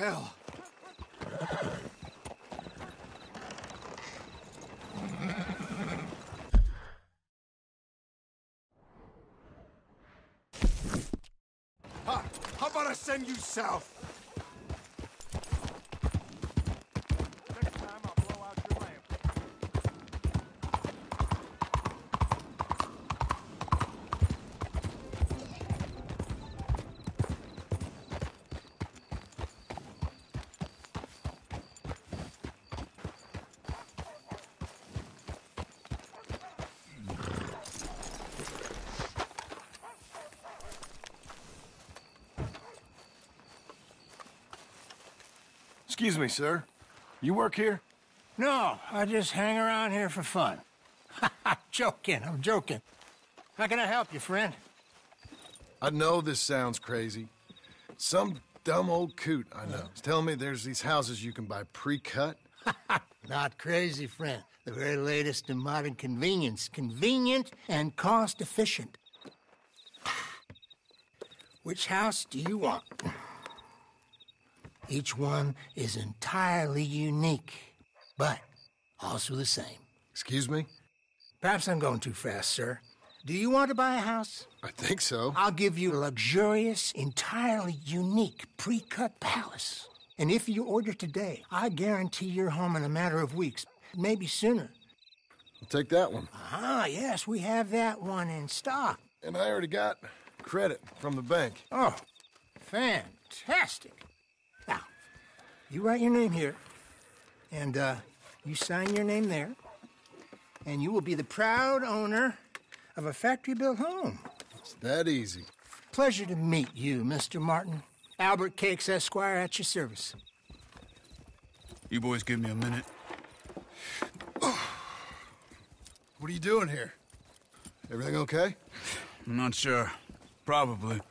hell? How about I send you south? Next time I'll blow out your lamp. Excuse me, sir. You work here? No, I just hang around here for fun. I'm joking. How can I help you, friend? I know this sounds crazy. Some dumb old coot I know is telling me there's these houses you can buy pre-cut. Not crazy, friend. The very latest in modern convenience. Convenient and cost-efficient. Which house do you want? Each one is entirely unique, but also the same. Excuse me? Perhaps I'm going too fast, sir. Do you want to buy a house? I think so. I'll give you a luxurious, entirely unique pre-cut palace. And if you order today, I guarantee you're home in a matter of weeks, maybe sooner. I'll take that one. Ah, yes, we have that one in stock. And I already got credit from the bank. Oh, fantastic. Now, you write your name here, and you sign your name there, and you will be the proud owner of a factory-built home. It's that easy. Pleasure to meet you, Mr. Martin. Albert Cakes, Esquire, at your service. You boys give me a minute. What are you doing here? Everything okay? I'm not sure. Probably.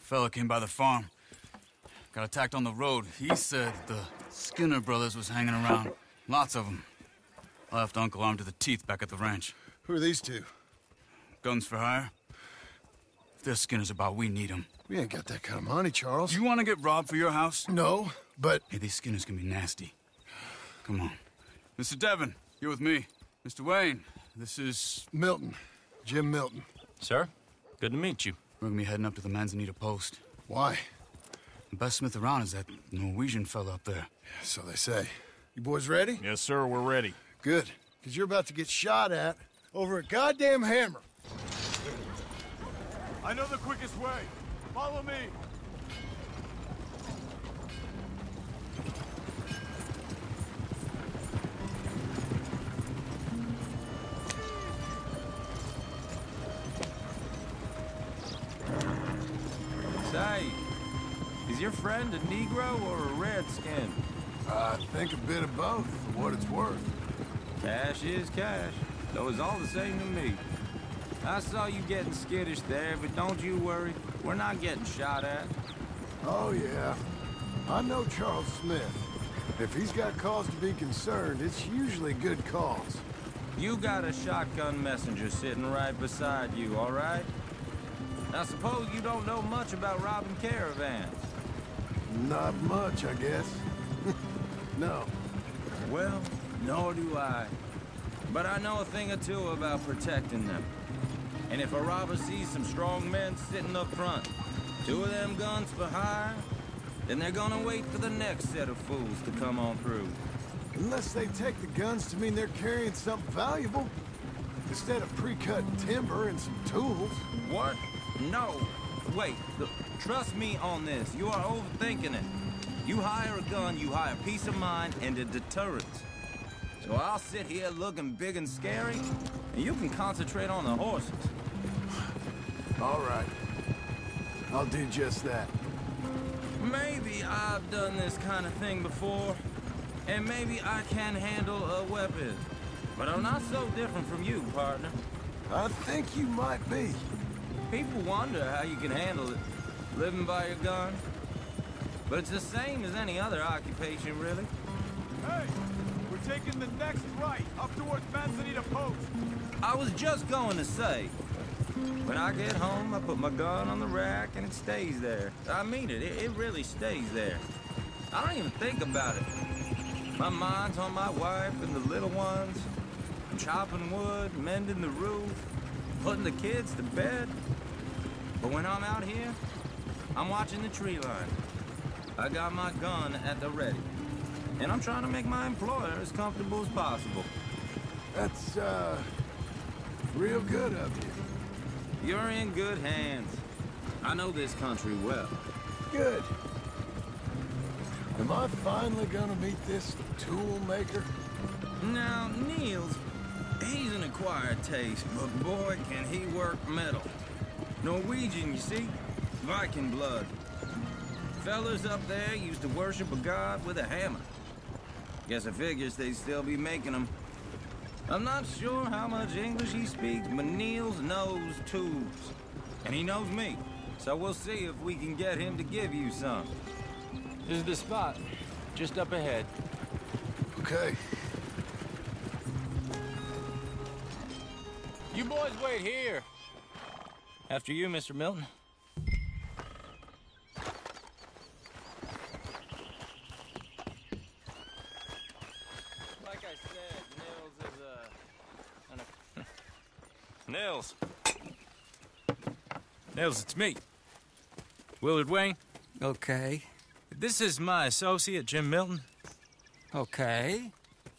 Fella came by the farm. Got attacked on the road. He said the Skinner brothers was hanging around. Lots of them. I left Uncle armed to the teeth back at the ranch. Who are these two? Guns for hire? If they're Skinner's about, we need them. We ain't got that kind of money, Charles. You want to get robbed for your house? No, but... Hey, these Skinners can be nasty. Come on. Mr. Devon, you're with me. Mr. Wayne, this is... Milton. Jim Milton. Sir, good to meet you. We're gonna be heading up to the Manzanita post. Why? The best smith around is that Norwegian fella up there. Yeah, so they say. You boys ready? Yes, sir, we're ready. Good, because you're about to get shot at over a goddamn hammer. I know the quickest way. Follow me. Say, is your friend a Negro or a Redskin? I think a bit of both, for what it's worth. Cash is cash, though it's all the same to me. I saw you getting skittish there, but don't you worry. We're not getting shot at. Oh, yeah. I know Charles Smith. If he's got cause to be concerned, it's usually good cause. You got a shotgun messenger sitting right beside you, all right? I suppose you don't know much about robbing caravans. Not much, I guess. No. Well, nor do I. But I know a thing or two about protecting them. And if a robber sees some strong men sitting up front, 2 of them guns for hire, then they're gonna wait for the next set of fools to come on through. Unless they take the guns to mean they're carrying something valuable. Instead of pre-cut timber and some tools. What? No. Wait, look, trust me on this. You are overthinking it. You hire a gun, you hire peace of mind and a deterrent. So I'll sit here looking big and scary, and you can concentrate on the horses. All right. I'll do just that. Maybe I've done this kind of thing before, and maybe I can handle a weapon. But I'm not so different from you, partner. I think you might be. People wonder how you can handle it, living by your gun. But it's the same as any other occupation, really. Hey, we're taking the next right, up towards Manzanita Post. I was just going to say, when I get home, I put my gun on the rack and it stays there. I mean it, it really stays there. I don't even think about it. My mind's on my wife and the little ones. I'm chopping wood, mending the roof, putting the kids to bed. But when I'm out here, I'm watching the tree line. I got my gun at the ready. And I'm trying to make my employer as comfortable as possible. That's, real good of you. You're in good hands. I know this country well. Good. Am I finally gonna meet this tool maker? Now, Niels, he's an acquired taste, but boy, can he work metal. Norwegian, you see? Viking blood. Fellas up there used to worship a god with a hammer. Guess I figures they'd still be making them. I'm not sure how much English he speaks, but Niels knows tools. And he knows me, so we'll see if we can get him to give you some. This is the spot, just up ahead. Okay. You boys wait here. After you, Mr. Milton. Like I said, Nils. Nils, it's me. Willard Wayne. Okay. This is my associate, Jim Milton. Okay.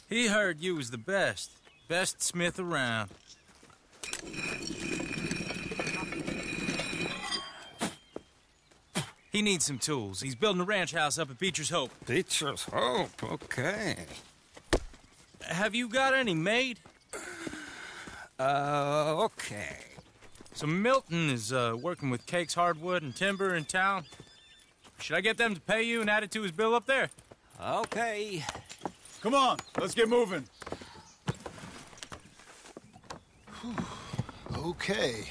He heard you was the best. Best smith around. He needs some tools. He's building a ranch house up at Beecher's Hope. Beecher's Hope, okay. Have you got any made? Okay. So Milton is working with Cake's Hardwood and Timber in town. Should I get them to pay you and add it to his bill up there? Okay. Come on, let's get moving. Okay.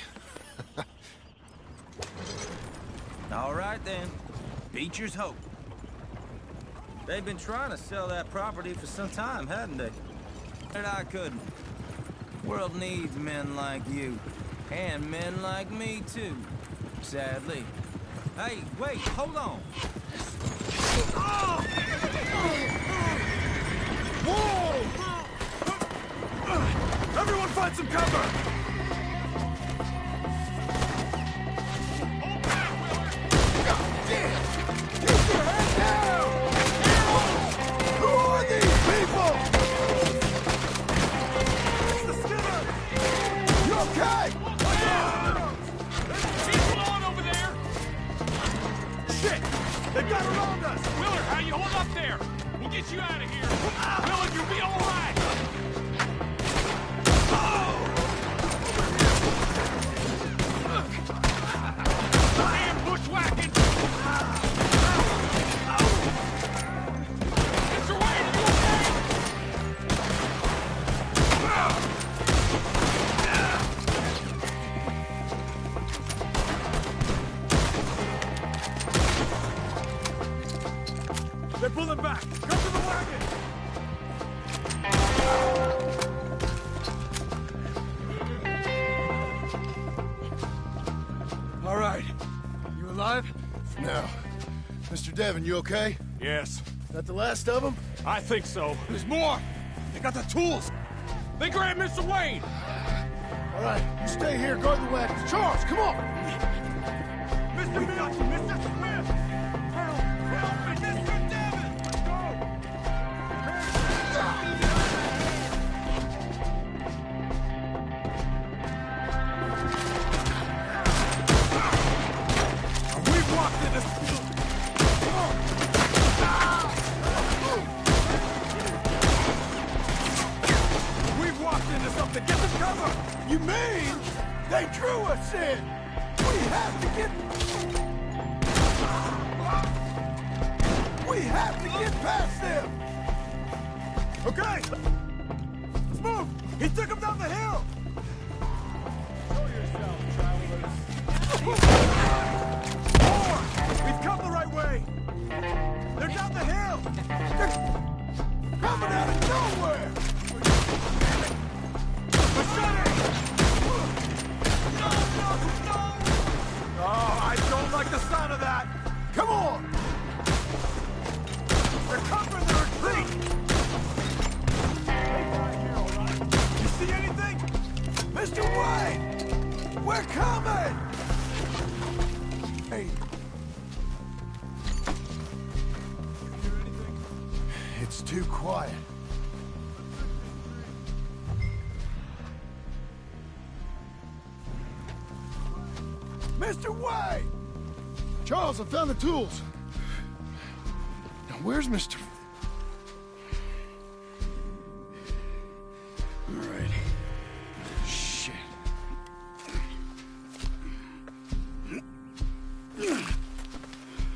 All right, then. Beecher's Hope. They've been trying to sell that property for some time, hadn't they? And I couldn't. World needs men like you. And men like me, too. Sadly. Hey, wait, hold on. Whoa! Everyone find some cover! They've got around us! Willard, how you hold up there? We'll get you out of here. Willard, you'll be all right. Damn bushwhacking! Mr. Wayne, are you They're pulling back! Come to the wagon! All right. You alive? No. Mr. Devon, you okay? Yes, That the last of them? I think so. There's more! They got the tools! They grabbed Mr. Wayne! All right, you stay here, guard the wagons. Charles, come on! Mr. Milton! Mr. Smith! Help me! Mr. Devon! Let's go! We've walked into... We've walked into something! Get some cover! You mean they drew us in? We have to get... We have to get past them! Okay! Let's move! He took him down the hill! Show yourself, travelers. More! We've come the right way! They're down the hill! They're coming out of nowhere! Machete! No! Oh, I don't like the sound of that! Come on! We're coming! Hey. It's too quiet. Mr. Way! Charles, I found the tools. Now, where's Mr. All right. Shit.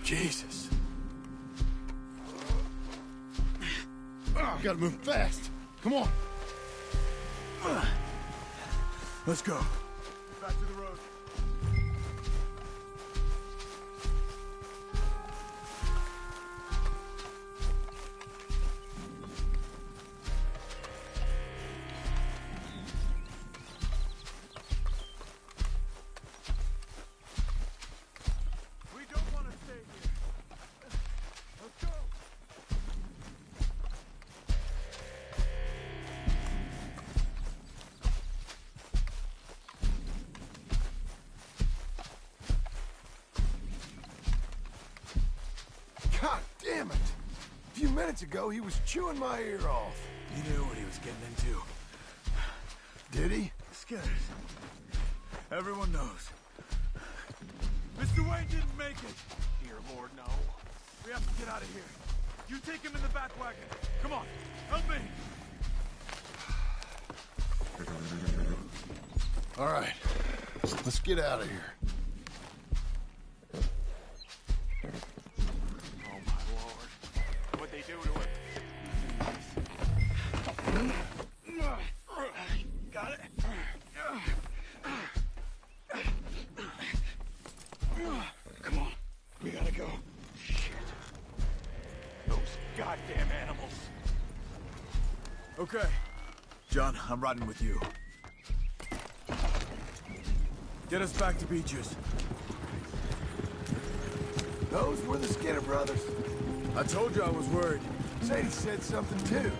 Jesus. Gotta move fast. Come on. Let's go. Back to the road. We don't want to stay here. Let's go. God damn it! A few minutes ago, he was chewing my ear off. He knew what he was getting into. Did he? Skinners. Everyone knows. Mr. Wayne didn't make it. Dear Lord, no. We have to get out of here. You take him in the back wagon. Come on, help me. All right. Let's get out of here. Oh, my Lord. What'd they do to him? Got it. Come on. We gotta go. Shit. Those goddamn animals. Okay. John, I'm riding with you. Get us back to Beaches. Those were the Skinner brothers. I told you I was worried. Sadie said something too.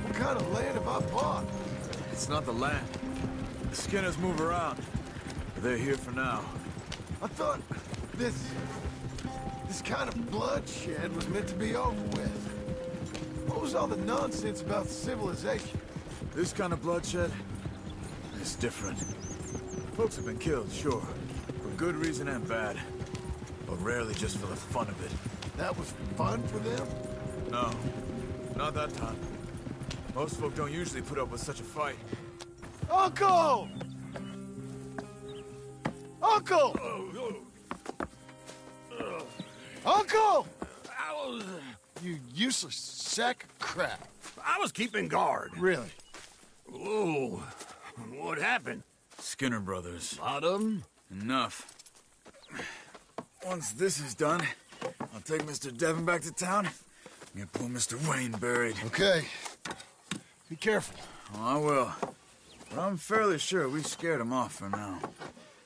What kind of land have I bought? It's not the land. The Skinners move around. They're here for now. I thought this kind of bloodshed was meant to be over with. What was all the nonsense about civilization? This kind of bloodshed is different. Folks have been killed, sure. For good reason and bad. But rarely just for the fun of it. That was fun for them? No, not that time. Most folk don't usually put up with such a fight. Uncle! Uncle! Uncle! You useless sack of crap. I was keeping guard. Really? Oh, what happened? Skinner brothers. Lot of 'em? Enough. Once this is done, I'll take Mr. Devon back to town and get poor Mr. Wayne buried. Okay. Be careful. Oh, I will. But I'm fairly sure we scared him off for now.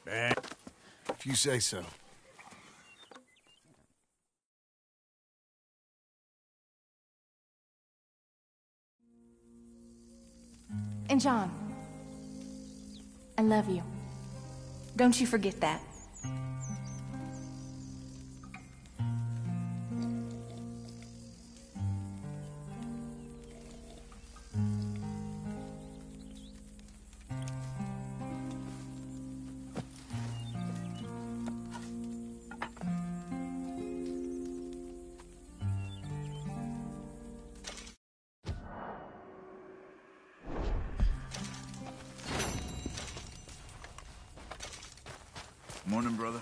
If you say so. And John, I love you. Don't you forget that. Morning, brother.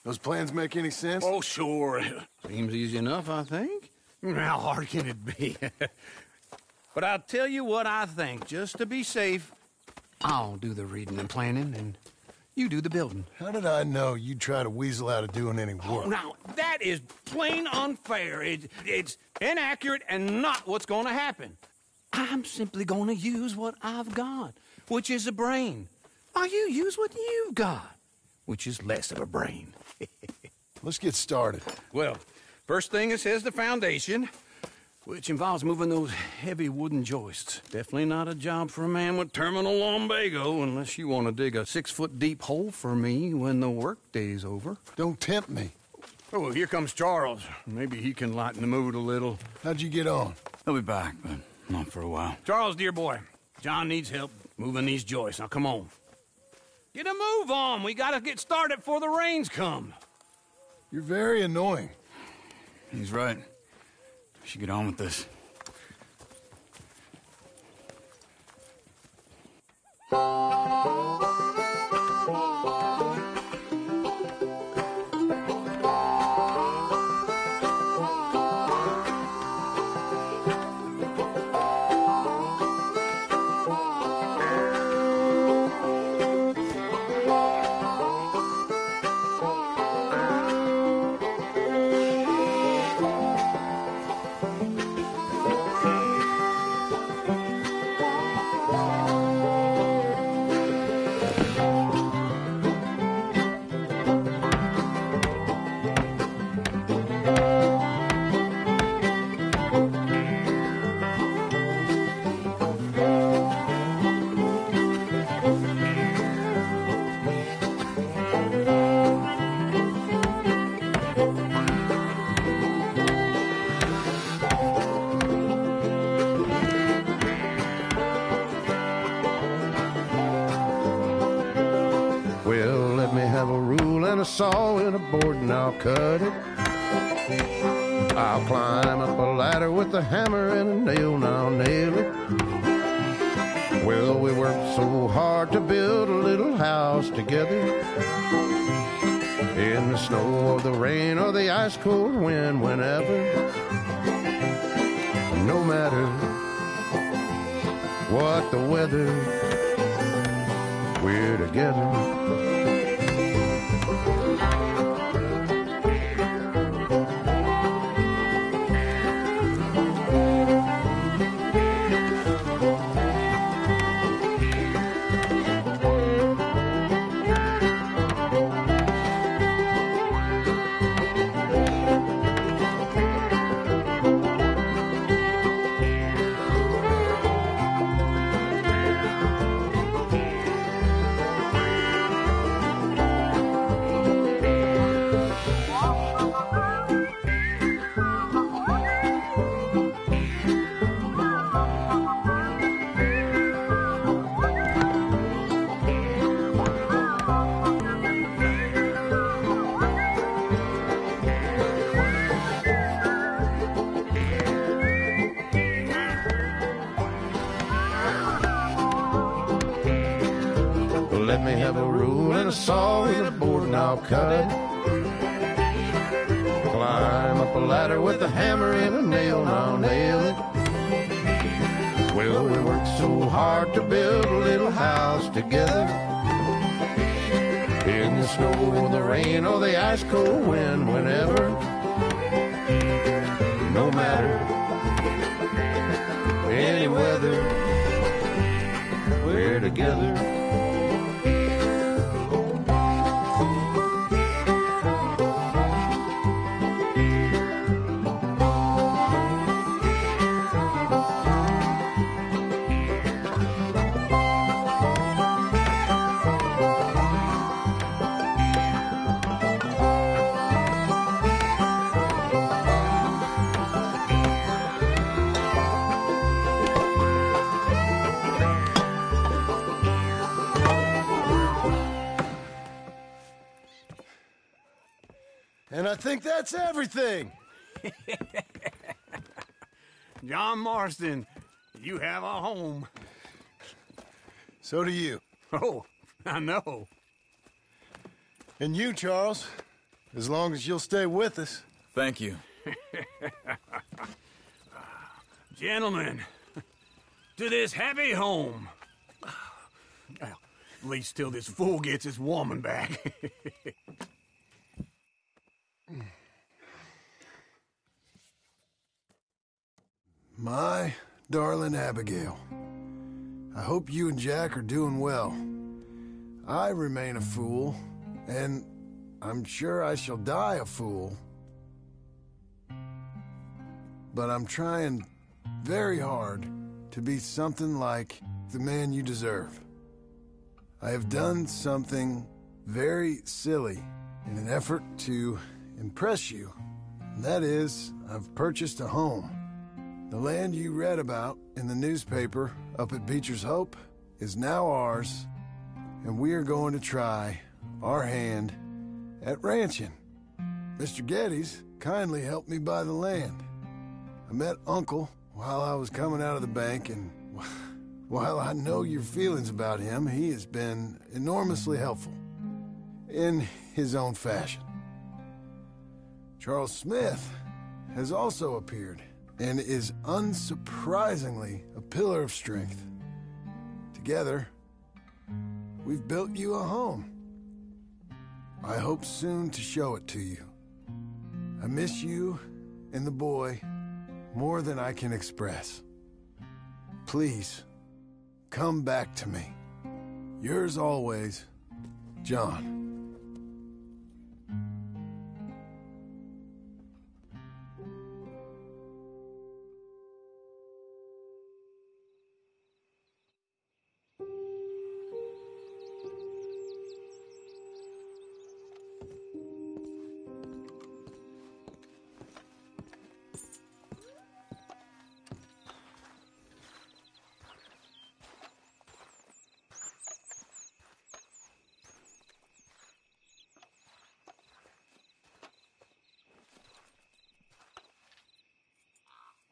Those plans make any sense? Oh, sure. Seems easy enough, I think. How hard can it be? But I'll tell you what I think, just to be safe. I'll do the reading and planning, and you do the building. How did I know you'd try to weasel out of doing any work? Now, that is plain unfair. It's inaccurate and not what's going to happen. I'm simply going to use what I've got, which is a brain. While you use what you've got, which is less of a brain. Let's get started. Well, first thing it says the foundation, which involves moving those heavy wooden joists. Definitely not a job for a man with terminal lumbago, unless you want to dig a 6-foot deep hole for me when the workday's over. Don't tempt me. Oh, here comes Charles. Maybe he can lighten the mood a little. How'd you get on? He'll be back, but not for a while. Charles, dear boy, John needs help moving these joists. Now, come on. Get a move on. We gotta get started before the rains come. You're very annoying. He's right. We should get on with this. Well, let me have a rule and a saw and a board and I'll cut it. I'll climb up a ladder with a hammer and a nail and I'll nail it. Well, we worked so hard to build a little house together. In the snow or the rain or the ice cold wind, whenever. No matter what the weather, we're together. Let me have a rule and a saw and a board and I'll cut it. Climb up a ladder with a hammer and a nail and I'll nail it. Well, we worked so hard to build a little house together. In the snow or the rain or the ice cold wind, whenever. No matter any weather, we're together. And I think that's everything. John Marston, you have a home. So do you. Oh, I know. And you, Charles, As long as you'll stay with us. Thank you. Gentlemen, to this happy home. Well, at least till this fool gets his woman back. My darling Abigail, I hope you and Jack are doing well. I remain a fool, and I'm sure I shall die a fool. But I'm trying very hard to be something like the man you deserve. I have done something very silly in an effort to impress you. And that is, I've purchased a home. The land you read about in the newspaper up at Beecher's Hope is now ours, and we are going to try our hand at ranching. Mr. Geddes kindly helped me buy the land. I met Uncle while I was coming out of the bank, and while I know your feelings about him, he has been enormously helpful in his own fashion. Charles Smith has also appeared and is unsurprisingly a pillar of strength. Together, we've built you a home. I hope soon to show it to you. I miss you and the boy more than I can express. Please, come back to me. Yours always, John.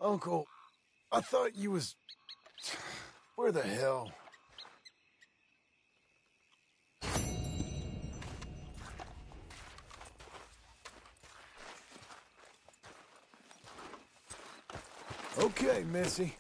Uncle, I thought you was... Where the hell? Okay, Missy.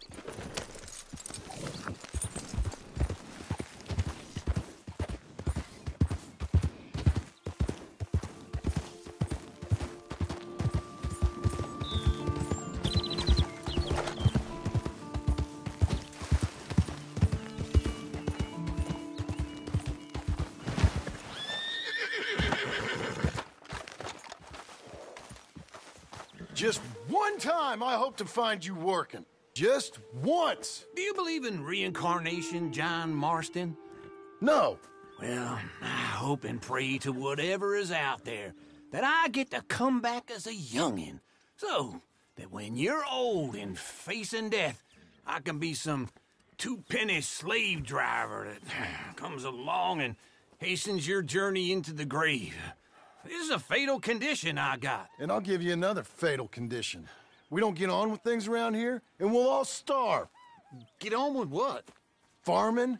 Just one time I hope to find you working. Just once. Do you believe in reincarnation, John Marston? No. Well, I hope and pray to whatever is out there that I get to come back as a youngin', so that when you're old and facing death, I can be some two-penny slave driver that comes along and hastens your journey into the grave. This is a fatal condition I got. And I'll give you another fatal condition. We don't get on with things around here, and we'll all starve. Get on with what? Farming,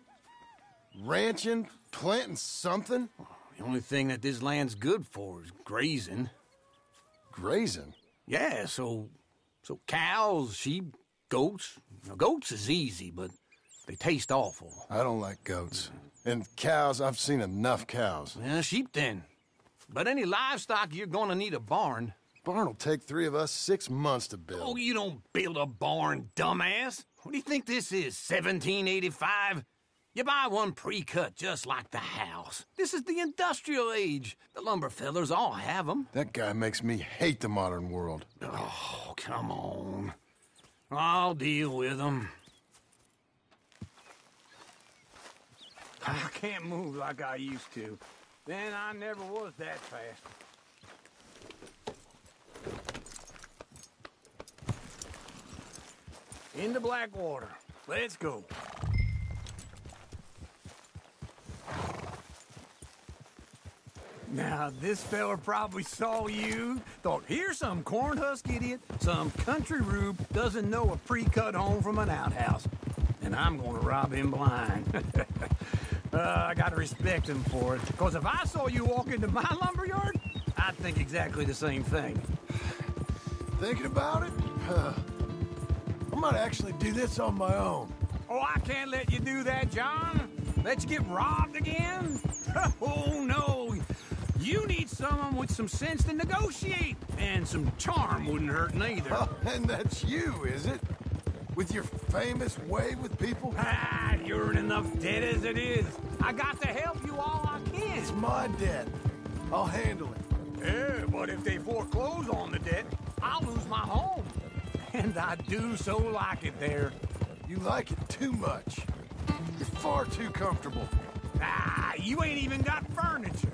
ranching, planting something. The only thing that this land's good for is grazing. Grazing? Yeah, so cows, sheep, goats. Now, goats is easy, but they taste awful. I don't like goats. And cows, I've seen enough cows. Yeah, sheep then. But any livestock, you're gonna need a barn. Barn will take 3 of us 6 months to build. Oh, you don't build a barn, dumbass. What do you think this is, 1785? You buy one pre-cut just like the house. This is the industrial age. The lumber fellers all have them. That guy makes me hate the modern world. Oh, come on. I'll deal with them. I can't move like I used to. Then I never was that fast. Into Blackwater. Let's go. Now, this fella probably saw you, thought, here's some corn husk idiot, some country rube doesn't know a pre-cut home from an outhouse. And I'm gonna rob him blind. I gotta respect him for it, because if I saw you walk into my lumberyard, I think exactly the same thing. Thinking about it? I might actually do this on my own. Oh, I can't let you do that, John. Let you get robbed again? Oh, no. You need someone with some sense to negotiate. And some charm wouldn't hurt neither. Oh, and that's you, is it? With your famous way with people? Ah, you're in enough debt as it is. I got to help you all I can. It's my debt. I'll handle it. Yeah, but if they foreclose on the debt, I'll lose my home. And I do so like it there. You like it too much. You're far too comfortable. Ah, you ain't even got furniture.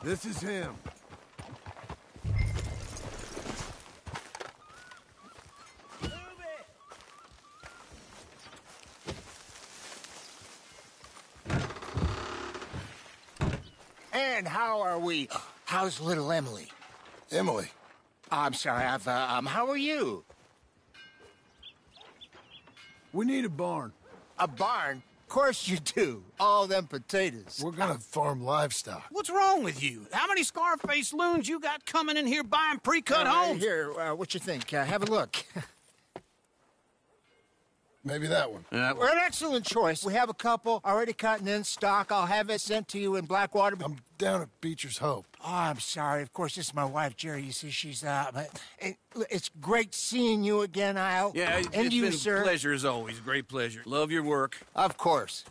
This is him. And how are we? How's little Emily? Emily. I'm sorry, how are you? We need a barn. A barn? Of course you do. All them potatoes. We're gonna farm livestock. What's wrong with you? How many Scarface loons you got coming in here buying pre-cut homes? Here, what you think? Have a look. Maybe that one. We're an excellent choice. We have a couple already cut and in stock. I'll have it sent to you in Blackwater. I'm down at Beecher's Hope. Oh, I'm sorry. Of course, this is my wife, Jerry. You see, she's but it's great seeing you again, Al. Yeah, and it's you, been sir. a pleasure as always. Great pleasure. Love your work. Of course.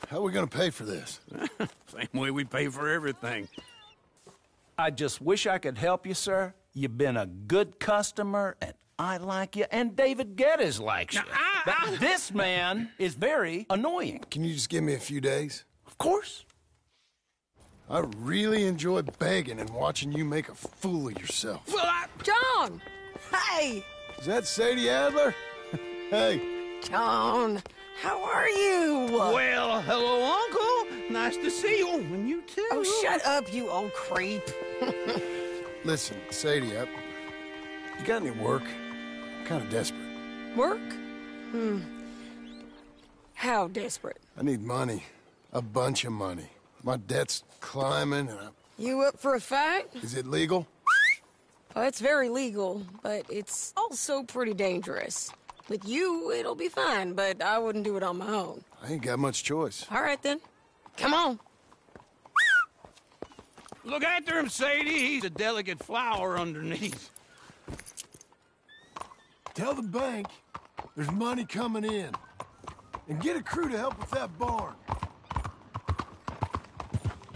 How are we gonna pay for this? Same way we pay for everything. I just wish I could help you, sir. You've been a good customer, and I like you, and David Geddes likes you. But this man is very annoying. Can you just give me a few days? Of course. I really enjoy begging and watching you make a fool of yourself. Well, John! Hey! Is that Sadie Adler? Hey. John, how are you? Well, hello, Uncle. Nice to see you. And you too. Oh, shut up, you old creep. Listen, Sadie, you got any work? I'm kind of desperate. Work? How desperate? I need money. A bunch of money. My debt's climbing, and You up for a fight? Is it legal? Well, it's very legal, but it's also pretty dangerous. With you, it'll be fine, but I wouldn't do it on my own. I ain't got much choice. All right, then. Come on. Look after him, Sadie. He's a delicate flower underneath. Tell the bank there's money coming in. And get a crew to help with that barn.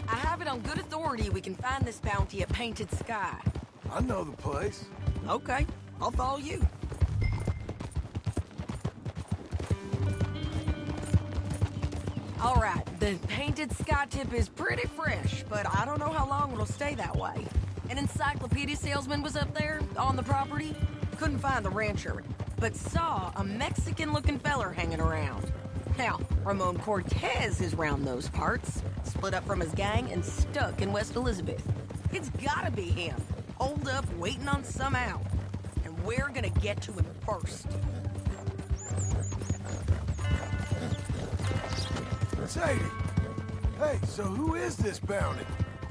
I have it on good authority we can find this bounty at Painted Sky. I know the place. Okay, I'll follow you. All right, the Painted Sky tip is pretty fresh, but I don't know how long it'll stay that way. An encyclopedia salesman was up there on the property. Couldn't find the rancher, but saw a Mexican-looking feller hanging around. Now, Ramon Cortez is round those parts, split up from his gang and stuck in West Elizabeth. It's gotta be him, holed up waiting on some out. And we're gonna get to him first. Sadie! Hey, so who is this bounty?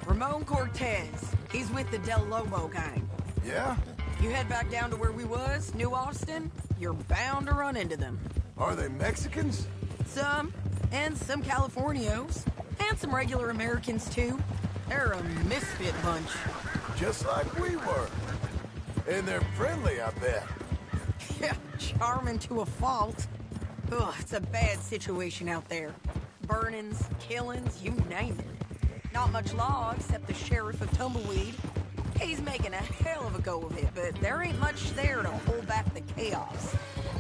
Ramon Cortez. He's with the Del Lobo gang. Yeah? You head back down to where we was, New Austin, you're bound to run into them. Are they Mexicans? Some, and some Californios, and some regular Americans too. They're a misfit bunch. Just like we were. And they're friendly, I bet. Yeah, charming to a fault. Ugh, it's a bad situation out there. Burnings, killings, you name it. Not much law except the sheriff of Tumbleweed. He's making a hell of a go of it, but there ain't much there to hold back the chaos.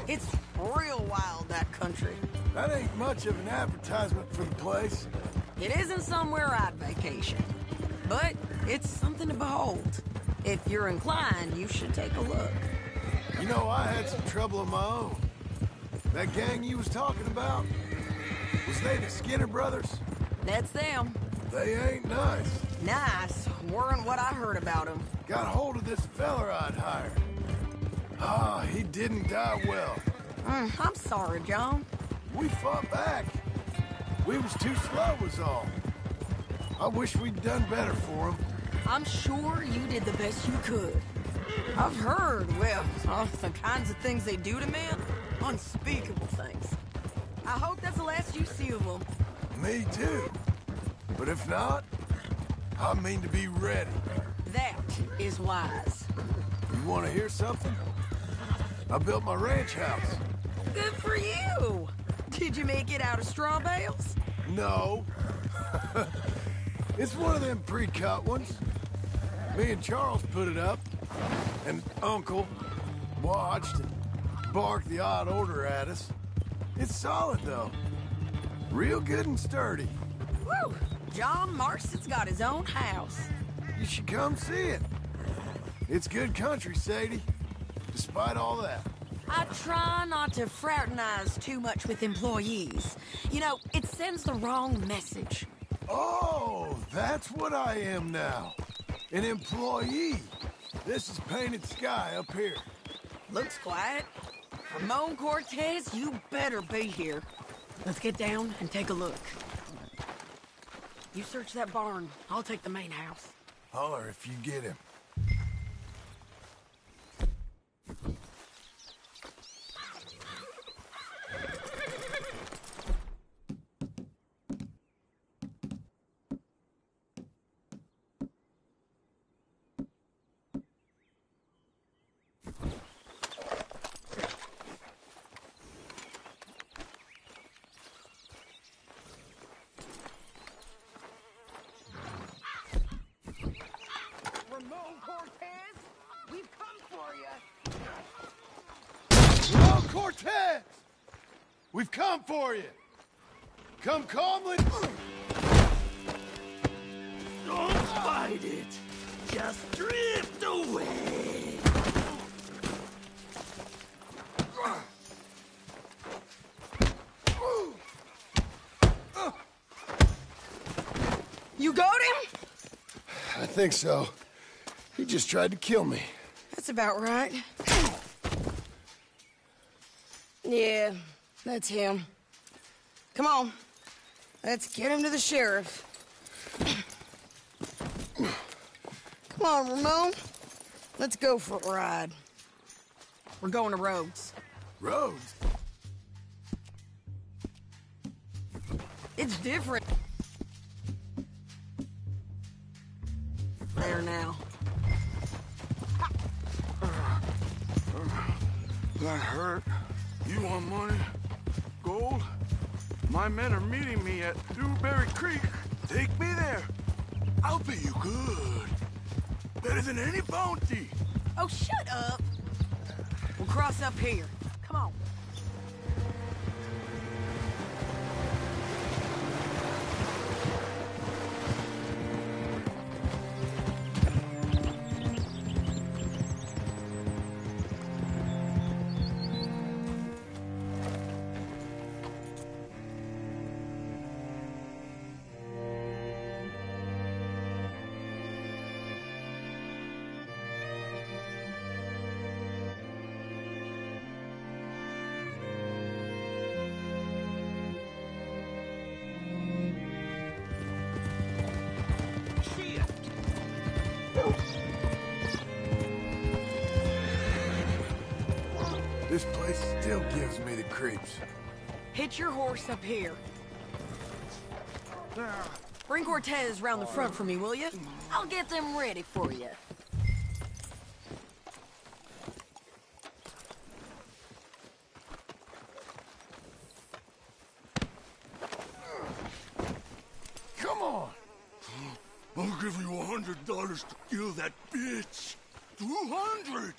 It's real wild, that country. That ain't much of an advertisement for the place. It isn't somewhere I'd vacation, but it's something to behold. If you're inclined, you should take a look. You know, I had some trouble of my own. That gang you was talking about, was they the Skinner brothers? That's them. They ain't nice. Nice weren't what I heard about them. Got hold of this feller I'd hired. Ah, he didn't die well. I'm sorry, John. We fought back. We was too slow was all. I wish we'd done better for him. I'm sure you did the best you could. I've heard, well, the kinds of things they do to men. Unspeakable things. I hope that's the last you see of them. Me too. But if not, I mean to be ready. That is wise. You want to hear something? I built my ranch house. Good for you. Did you make it out of straw bales? No. It's one of them pre-cut ones. Me and Charles put it up, and Uncle watched and barked the odd order at us. It's solid, though. Real good and sturdy. Woo! John Marston's got his own house. You should come see it. It's good country, Sadie, despite all that. I try not to fraternize too much with employees. You know, it sends the wrong message. Oh, that's what I am now. An employee. This is painted sky up here. Looks quiet. Ramon Cortez, you better be here. Let's get down and take a look. You search that barn. I'll take the main house. Holler if you get him. Cortez! We've come for you! Come calmly... Don't fight it! Just drift away! You got him? I think so. He just tried to kill me. That's about right. Yeah, that's him. Come on. Let's get him to the sheriff. Come on, Ramon. Let's go for a ride. We're going to Rhodes. Rhodes? It's different. There now. That hurt. You want money? Gold? My men are meeting me at Dewberry Creek. Take me there. I'll pay you good. Better than any bounty. Oh, shut up. We'll cross up here. Come on. This place still gives me the creeps. Hitch your horse up here. Bring Cortez round the front for me, will you? I'll get them ready for you. Come on! I'll give you $100 to kill that bitch. 200!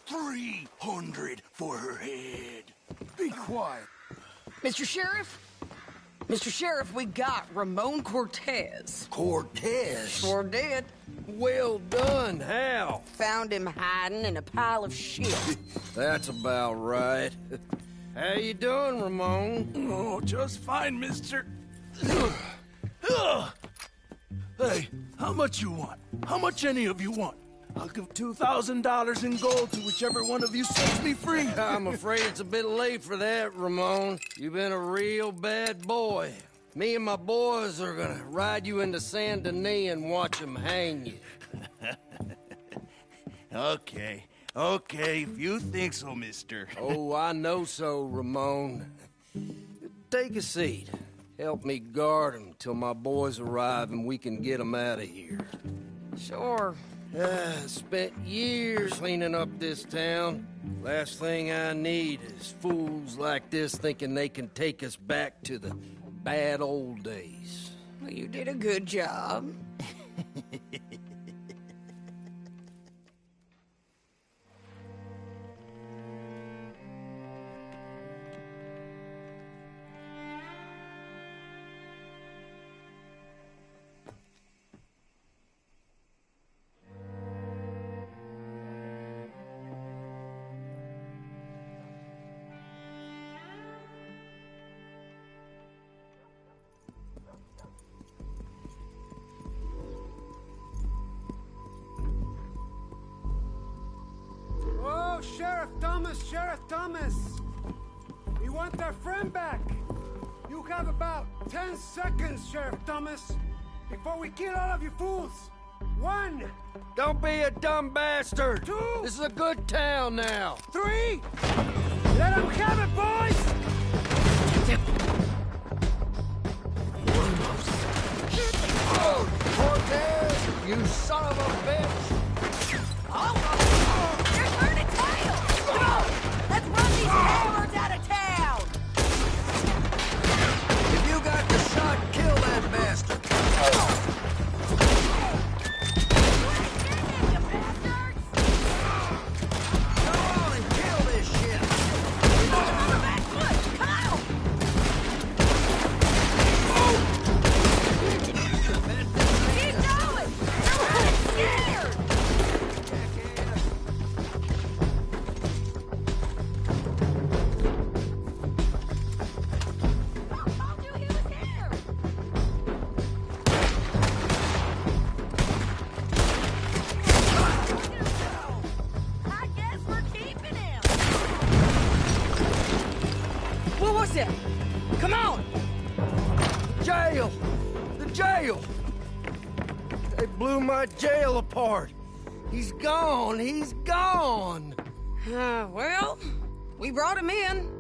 300 for her head. Be quiet. Mr. Sheriff? Mr. Sheriff, we got Ramon Cortez. Cortez? Sure did. Well done. How? Found him hiding in a pile of shit. That's about right. How you doing, Ramon? Oh, just fine, mister. Hey, how much you want? How much any of you want? I'll give $2,000 in gold to whichever one of you sets me free. I'm afraid it's a bit late for that, Ramon. You've been a real bad boy. Me and my boys are gonna ride you into Saint Denis and watch them hang you. Okay, if you think so, mister. Oh, I know so, Ramon. Take a seat. Help me guard them till my boys arrive and we can get them out of here. Sure. Spent years cleaning up this town. Last thing I need is fools like this thinking they can take us back to the bad old days. Well, you did a good job. Oh, Sheriff Thomas! We want our friend back! You have about 10 seconds, Sheriff Thomas, before we kill all of you fools! 1! Don't be a dumb bastard! 2! This is a good town now! 3! Let them have it, boys! Oh, Cortez! You son of a bitch! There's burning tail! Come on! Let's run these cowards out of town! If you got the shot, kill that bastard! Go on and kill this shit! On the back foot! Come on! Keep going! They're running scared! I guess we're keeping him. What was it? Come on! Jail! The jail! They blew my jail apart! He's gone! He's gone! Well, we brought him in.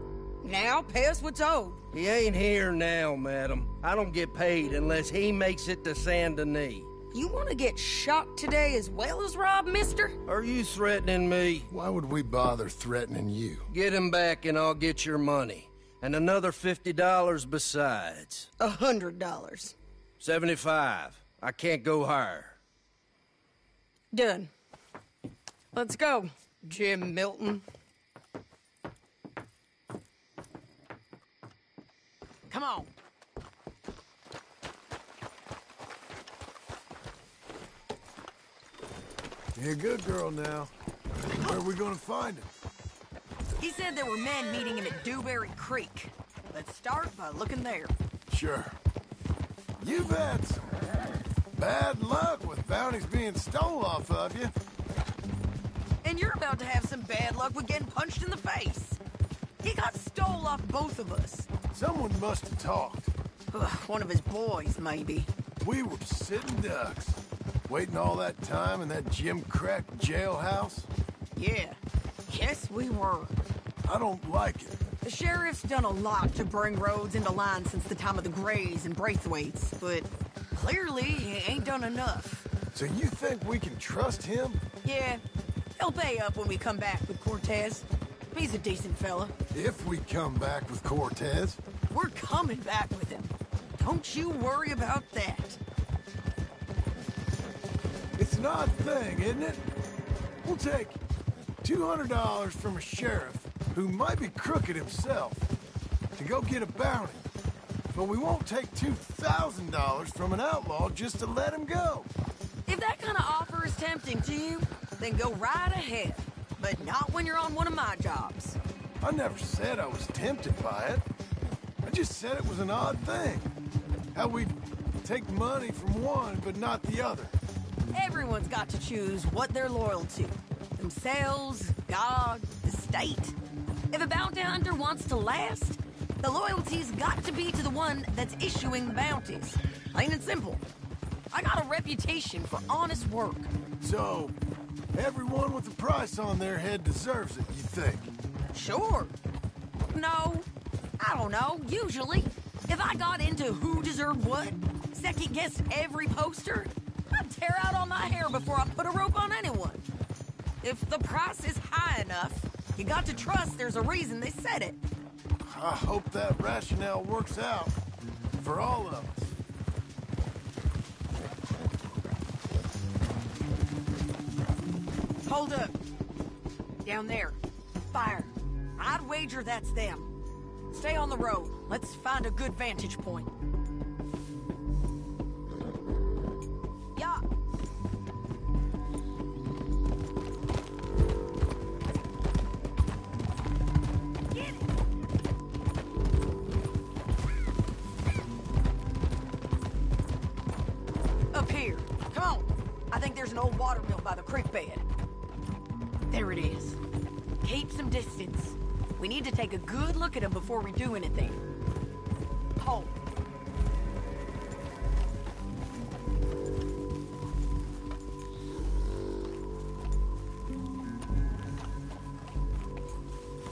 Now pay us what's owed. He ain't here now, madam. I don't get paid unless he makes it to Saint Denis. You want to get shot today as well as Rob, mister? Are you threatening me? Why would we bother threatening you? Get him back and I'll get your money. And another $50 besides. $100. 75. I can't go higher. Done. Let's go, Jim Milton. Come on. You're a good girl now. Where are we gonna find him? He said there were men meeting him at Dewberry Creek. Let's start by looking there. Sure. You've had some bad luck with bounties being stole off of you. And you're about to have some bad luck with getting punched in the face. He got stole off both of us. Someone must have talked. One of his boys, maybe. We were sitting ducks, waiting all that time in that Jim Crack jailhouse. Yeah, yes we were. I don't like it. The sheriff's done a lot to bring roads into line since the time of the Grays and Braithwaites, but clearly he ain't done enough. So you think we can trust him? Yeah, he'll pay up when we come back with Cortez. He's a decent fella. If we come back with Cortez? We're coming back with him. Don't you worry about that. It's an odd thing, isn't it? We'll take $200 from a sheriff who might be crooked himself, to go get a bounty. But we won't take $2,000 from an outlaw just to let him go. If that kind of offer is tempting to you, then go right ahead. But not when you're on one of my jobs. I never said I was tempted by it. I just said it was an odd thing. How we take money from one, but not the other. Everyone's got to choose what they're loyal to. Themselves, God, the state. If a bounty hunter wants to last, the loyalty's got to be to the one that's issuing the bounties. Plain and simple. I got a reputation for honest work. So, everyone with a price on their head deserves it, you think? Sure. No, I don't know. Usually, if I got into who deserved what, second-guessed every poster, I'd tear out all my hair before I put a rope on anyone. If the price is high enough, you got to trust there's a reason they said it. I hope that rationale works out for all of us. Hold up. Down there. Fire. I'd wager that's them. Stay on the road. Let's find a good vantage point. Yeah. Get it. Up here. Come on. I think there's an old water mill by the creek bed. There it is. Keep some distance. We need to take a good look at him before we do anything. Hold.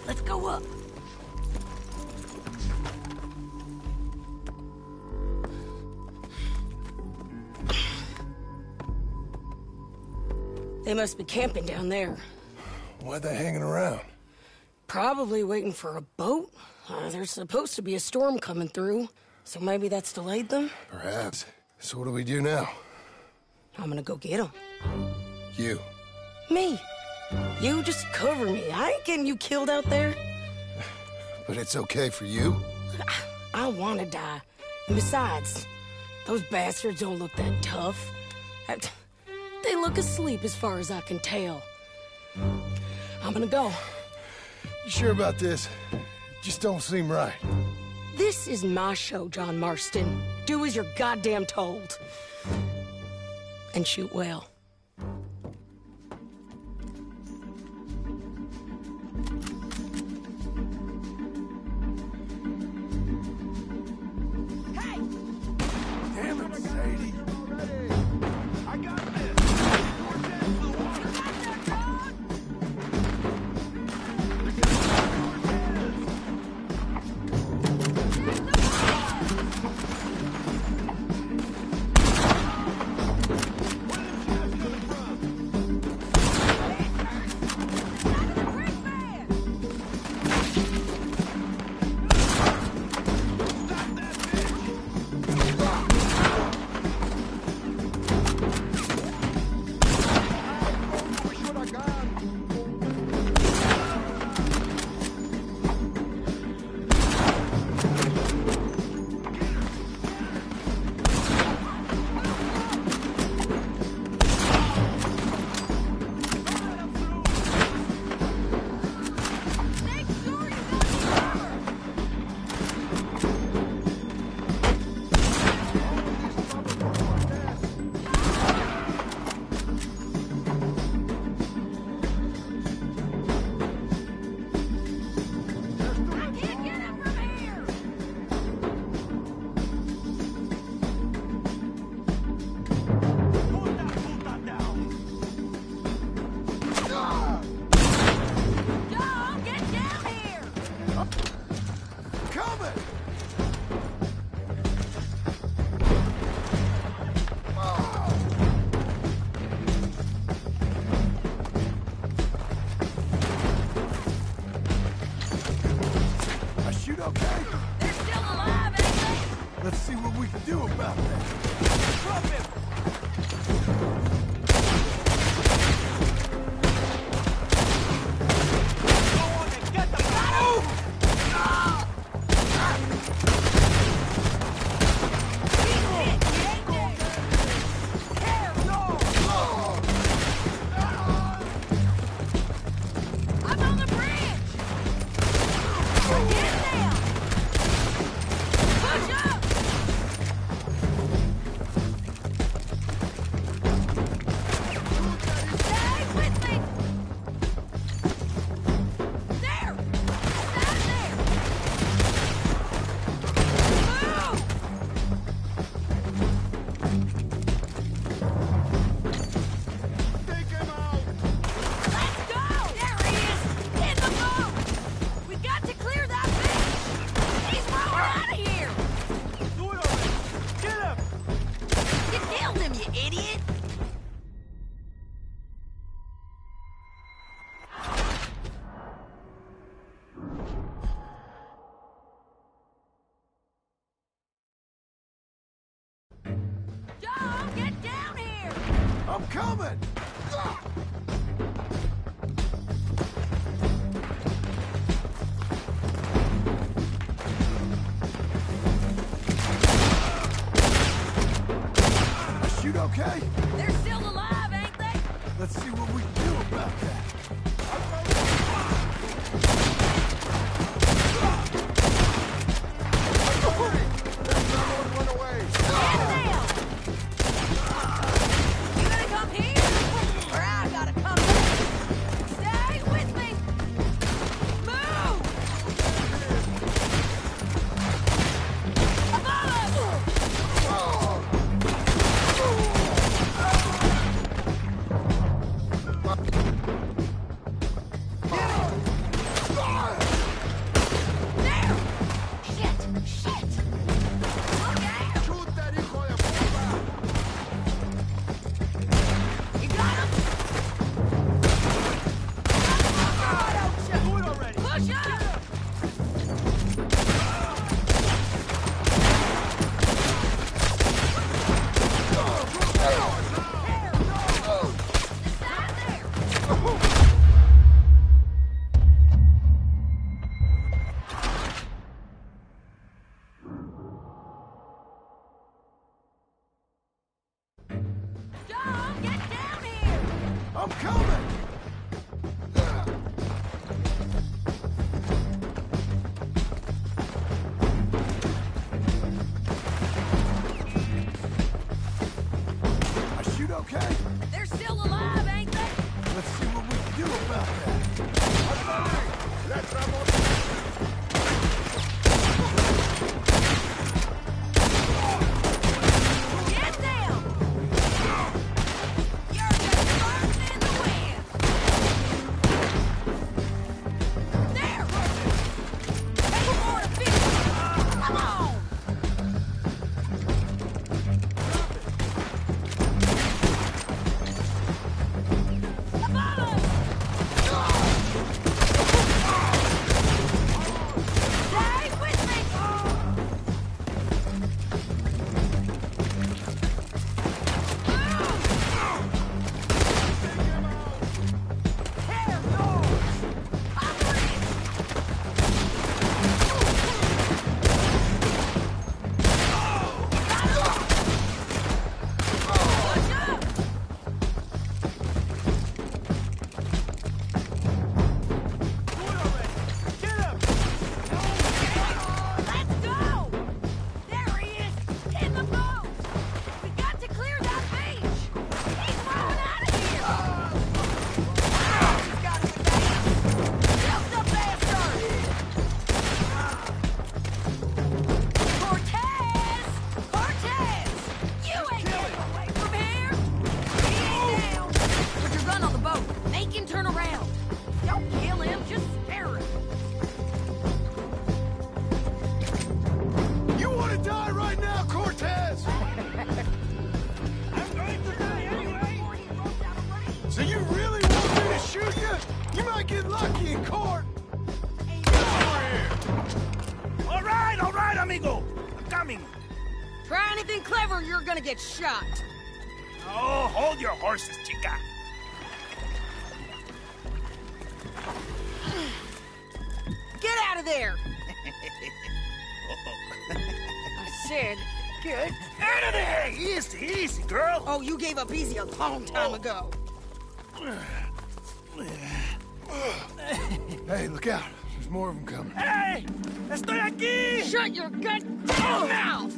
Let's go up. They must be camping down there. Why are they hanging around? Probably waiting for a boat. There's supposed to be a storm coming through, so maybe that's delayed them? Perhaps. So what do we do now? I'm gonna go get them. You. Me. You just cover me. I ain't getting you killed out there. But it's okay for you? I want to die. And besides, those bastards don't look that tough. They look asleep as far as I can tell. I'm gonna go. You sure about this? Just don't seem right. This is my show, John Marston. Do as you're goddamn told. And shoot well. Hey! Damn it, Sadie. I got this. I'm coming! Shoot okay? They're still alive, ain't they? Let's see what we can do about that. You gonna come here? Or I gotta come here? Stay with me! Move! Above us! There! Shit! Shit! Look out! You got him? Do it already! Push up! John, get down here! I'm coming! I shoot okay? They're still alive, ain't they? Let's see what we can do about that. Get down! You're just burning in the wind! There! Take more to fix it! Come on! Above us! Stay with me! Tear doors! Operate! Push up! Let's go! There he is! In the boat! We got to clear that beach! He's moving out of here! He's got him down! Help the bastard! Cortez! Cortez! You ain't getting away from here! He ain't down! Put your gun on the boat! Make him turn around! Don't kill him, just spare him! You want to die right now, Cortez? I'm going to die anyway! So you really want me to shoot you? You might get lucky in court. All right, amigo. I'm coming. Try anything clever, you're gonna get shot! Oh, hold your horses, chica. Get out of there! I said, get Out of there! Easy, easy, girl. Oh, you gave up easy a long time ago. Hey, look out. There's more of them coming. Hey! Estoy aquí! Shut your goddamn mouth!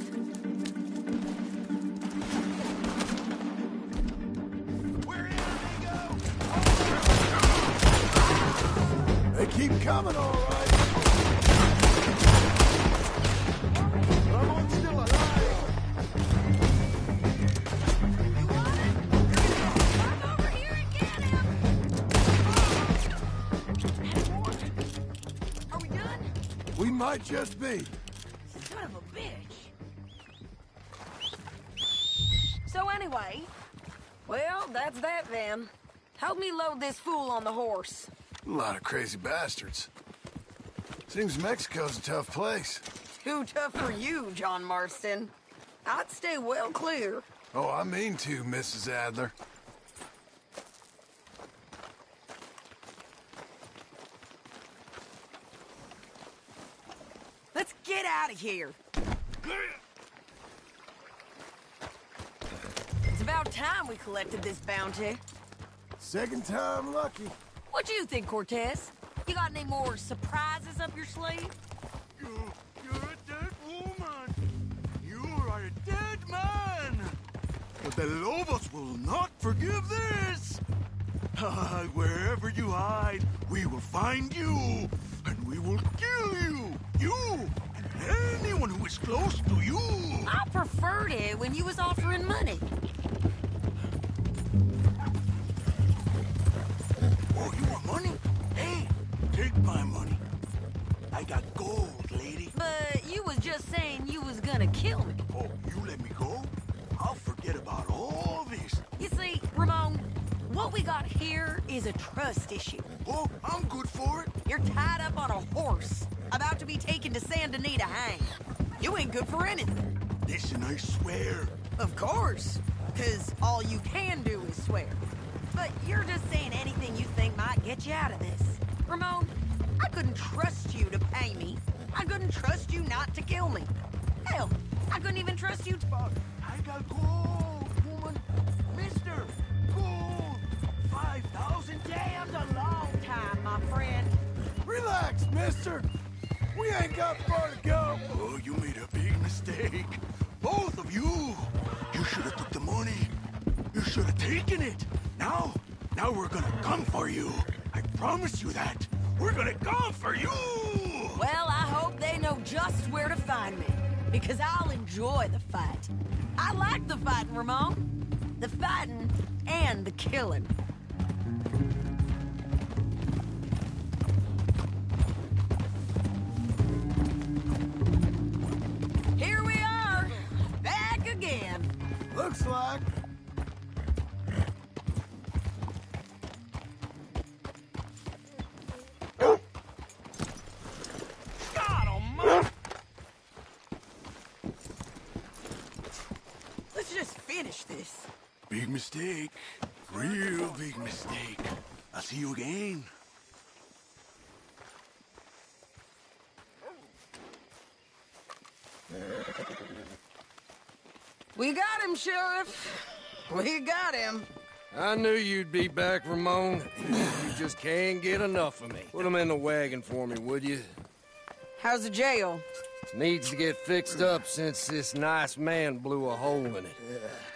They keep coming, all right. Ramon's still alive. You want it? Climb over here and get him! Are we done? We might just be. Son of a bitch. So anyway, well, that's that then. Help me load this fool on the horse. A lot of crazy bastards. Seems Mexico's a tough place. Too tough for you, John Marston. I'd stay well clear. Oh, I mean to, Mrs. Adler. Let's get out of here. It's about time we collected this bounty. Second time lucky. What do you think, Cortez? You got any more surprises up your sleeve? You're a dead woman. You are a dead man. But the Lobos will not forgive this. Wherever you hide, we will find you, and we will kill you. You and anyone who is close to you. I preferred it when you was offering money. Oh, you want money? Hey, take my money. I got gold, lady. But you was just saying you was gonna kill me. Oh, you let me go? I'll forget about all this. You see, Ramon, what we got here is a trust issue. Oh, I'm good for it. You're tied up on a horse, about to be taken to Saint Denis to hang. You ain't good for anything. Listen, I swear. Of course, because all you can do is swear. But you're just saying anything you think might get you out of this. Ramon, I couldn't trust you to pay me. I couldn't trust you not to kill me. Hell, I couldn't even trust you to... I got gold, woman. Mister, gold. 5,000 Damned a long time, my friend. Relax, mister. We ain't got far to go. Oh, you made a big mistake. Both of you. You should have took the money. You should have taken it. Now we're gonna come for you. I promise you that. We're gonna come for you. Well, I hope they know just where to find me. Because I'll enjoy the fight. I like the fighting, Ramon. The fighting and the killing. Here we are, back again. Looks like. God almighty! Let's just finish this. Big mistake. Real big mistake. I'll see you again. We got him, Sheriff. We got him. I knew you'd be back, Ramon. You just can't get enough of me. Put him in the wagon for me, would you? How's the jail? Needs to get fixed up since this nice man blew a hole in it.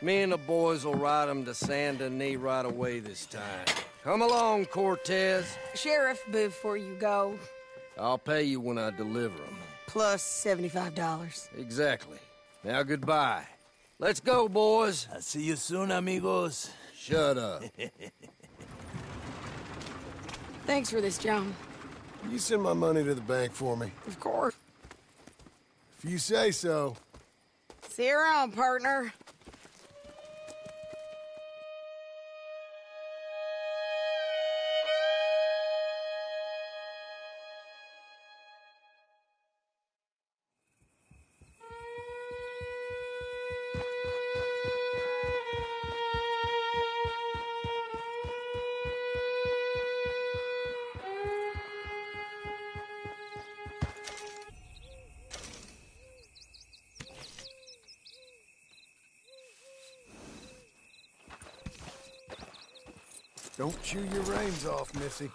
Me and the boys will ride him to Saint Denis right away this time. Come along, Cortez. Sheriff, before you go, I'll pay you when I deliver him. plus $75. Exactly. Now, goodbye. Let's go, boys. I'll see you soon, amigos. Shut up. Thanks for this, John. You send my money to the bank for me. Of course. If you say so. See you around, partner. Don't chew your reins off, Missy.